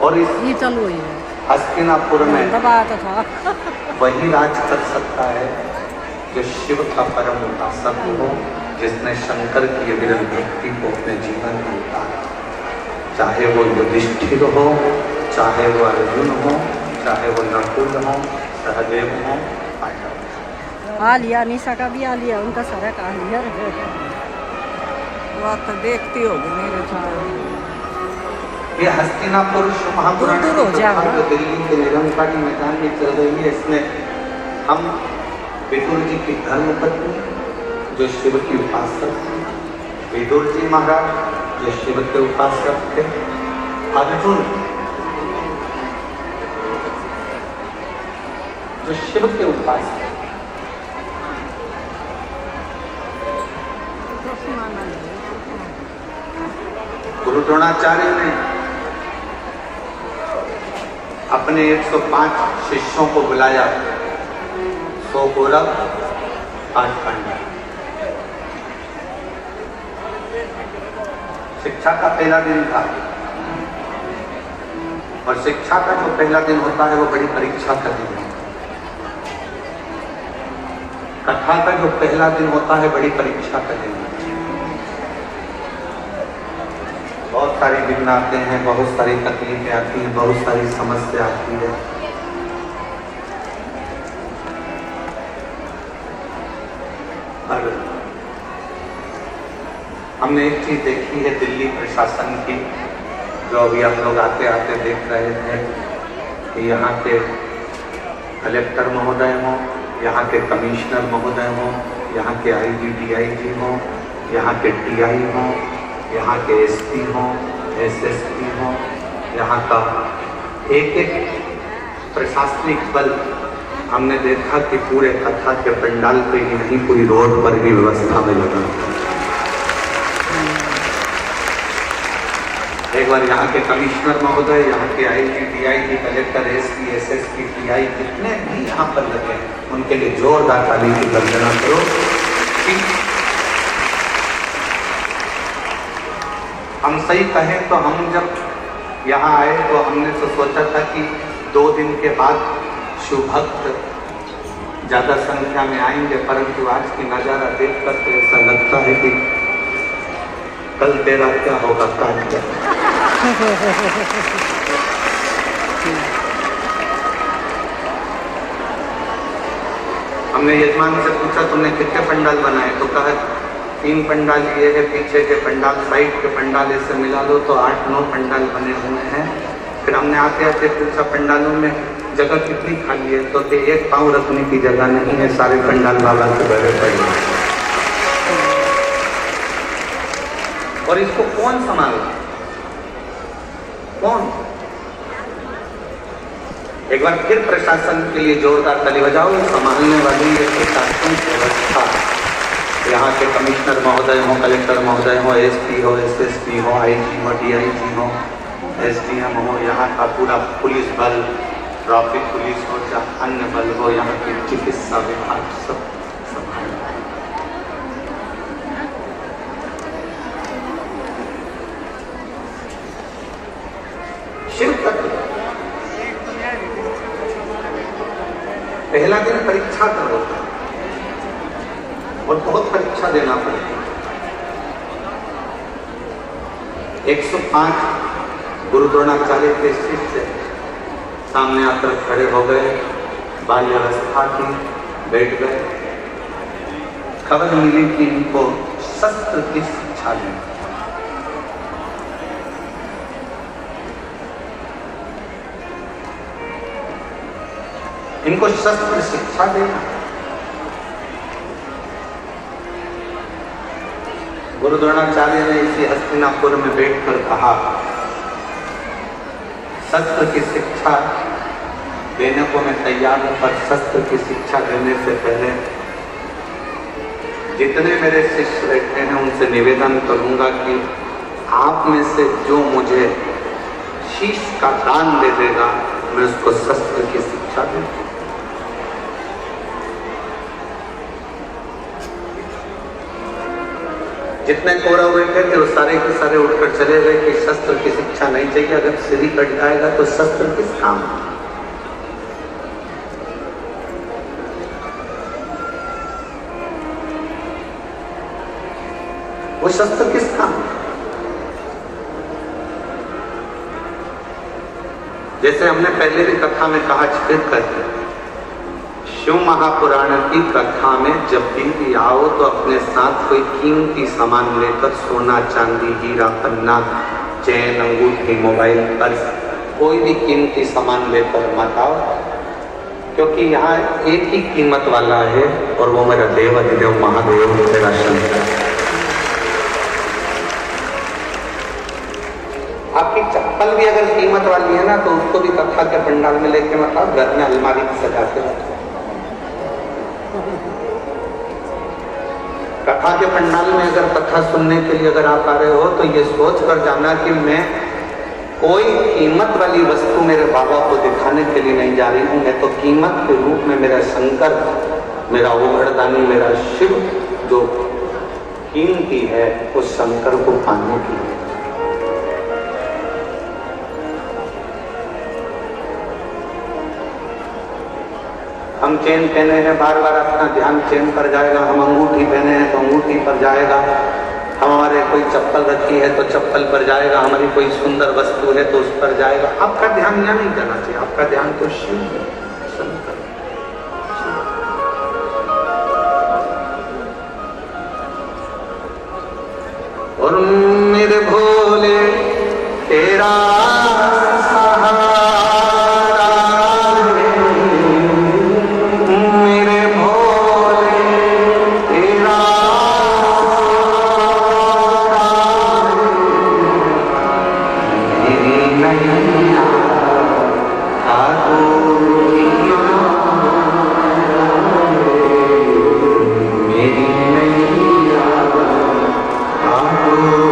और इस ये चलो ये हस्तिनापुर में दबाया तो था वही राज कर सकता है जो शिव का परम उपासक हो, जिसने शंकर की विरल भक्ति को अपने जीवन में उतारा। चाहे वो युधिष्ठिर हो, चाहे वो अर्जुन हो, चाहे वो नकुल हो, सहदेव हो, पांडव। आ लिया निशा का भी आ लिया, उनका सारा का लिया वो तो देखती होगी मेरे साथ। ये हस्तिनापुर महापुराण दूर हो जाएगा जो दिल्ली के निरंकारी मैदान में चल रही है, इसमें हम विदुर जी की धर्मपत्नी जो शिव की उपासक थी, विदुर जी महाराज जो शिव के उपासक थे, अर्जुन जो शिव के उपासक, गुरु द्रोणाचार्य ने अपने 105 शिष्यों को बुलाया, 100 कौरव 8 पांडव। शिक्षा का पहला दिन था, और शिक्षा का जो पहला दिन होता है वो बड़ी परीक्षा का दिन है। कथा का जो पहला दिन होता है बड़ी परीक्षा का दिन है। बहुत सारे विघ्न आते हैं, बहुत सारी तकलीफें आती हैं, बहुत सारी समस्या आती है। और हमने एक चीज देखी है दिल्ली प्रशासन की, जो अभी आप लोग आते आते देख रहे थे, कि यहाँ के कलेक्टर महोदय हों, यहाँ के कमिश्नर महोदय हों, यहाँ के आईजी डीआईजी हों, यहाँ के टीआई हों, यहाँ के एसपी हों, एसएसपी हों, यहाँ का एक एक प्रशासनिक बल, हमने देखा कि पूरे कथा के पंडाल पे ही नहीं, पूरी रोड पर भी व्यवस्था में लगा। एक बार यहाँ के कमिश्नर महोदय, यहाँ के IG DIG collector SP SSP TI जितने भी यहाँ पर लगे, उनके लिए जोरदार ताली की गर्जना करो। हम सही कहें तो हम जब यहाँ आए तो हमने तो सोचा था कि 2 दिन के बाद शिव भक्त ज़्यादा संख्या में आएंगे, परंतु आज की नज़ारा देखकर तो ऐसा लगता है कि कल तेरा क्या होगा काल क्या। हमने यजमान से पूछा तुमने कितने पंडाल बनाए, तो कहा 3 पंडाल ये है, पीछे के पंडाल, साइड के पंडाल ऐसे मिला लो तो 8-9 पंडाल बने हुए हैं। फिर हमने आते आते पूछा पंडालों में जगह कितनी खाली है, तो एक पाँव रखने की जगह नहीं है, सारे पंडाल बाबा से भरे पड़े। और इसको कौन संभाले, कौन? एक बार फिर प्रशासन के लिए जोरदार ताली बजाओ। संभालने वाली ये प्रशासन व्यवस्था, यहाँ के कमिश्नर महोदय हो, कलेक्टर महोदय हो, एसपी हो, एसएसपी हो, आईजी हो, डीआईजी हो, एसडीएम हो, यहाँ का पूरा पुलिस बल, ट्रैफिक पुलिस हो, चाहे अन्य बल हो, यहाँ की चिकित्सा विभाग सब संभालना है। शिव तत्व पहला दिन परीक्षा का होता है और बहुत परीक्षा देना पड़ता है। 105 गुरु द्रोणाचार्य के शिष्य सामने आकर खड़े हो गए, बाल्यावस्था की, बैठ गए। खबर मिली कि इनको शस्त्र की शिक्षा दी। इनको शस्त्र शिक्षा देना। गुरु द्रोणाचार्य ने इसी हस्तिनापुर में बैठकर कहा, शस्त्र की शिक्षा देने को मैं तैयार हूं, पर शस्त्र की शिक्षा देने से पहले जितने मेरे शिष्य बैठे हैं उनसे निवेदन करूंगा कि आप में से जो मुझे शीश का दान दे देगा, मैं उसको शस्त्र की शिक्षा दूंगा। जितने कौरव बैठे थे वो सारे के सारे उठकर चले गए कि शस्त्र की शिक्षा नहीं चाहिए, अगर सिर ही कट जाएगा तो शस्त्र किस काम? वो शस्त्र किस काम? जैसे हमने पहले भी कथा में कहा, फिर कहते शिव महापुराण की कथा में जब भी आओ तो अपने साथ कोई कीमती सामान लेकर, सोना चांदी हीरा पन्ना चैन अंगूठी मोबाइल पर्स कोई भी कीमती सामान लेकर मत आओ, क्योंकि यहाँ एक ही कीमत वाला है और वो मेरा देव अधिदेव महादेव मेरा शंकर। आपकी चप्पल भी अगर कीमत वाली है ना तो उसको भी कथा के पंडाल में लेके मत आओ, घर में अलमारी में सजा के रखो। कथा के पंडाल में अगर कथा सुनने के लिए अगर आप आ रहे हो तो ये सोच कर जाना कि मैं कोई कीमत वाली वस्तु मेरे बाबा को दिखाने के लिए नहीं जा रही हूँ, मैं तो कीमत के रूप में मेरा शंकर, मेरा ओघड़दानी, मेरा शिव जो कीमती है उस शंकर को पाने के लिए। हम चेन पहने हैं, बार बार अपना ध्यान चेन पर जाएगा। हम अंगूठी पहने हैं तो अंगूठी पर जाएगा। हमारे कोई चप्पल रखी है तो चप्पल पर जाएगा। हमारी कोई सुंदर वस्तु है तो उस पर जाएगा। आपका ध्यान यहाँ नहीं जाना चाहिए, आपका ध्यान तो शिव है।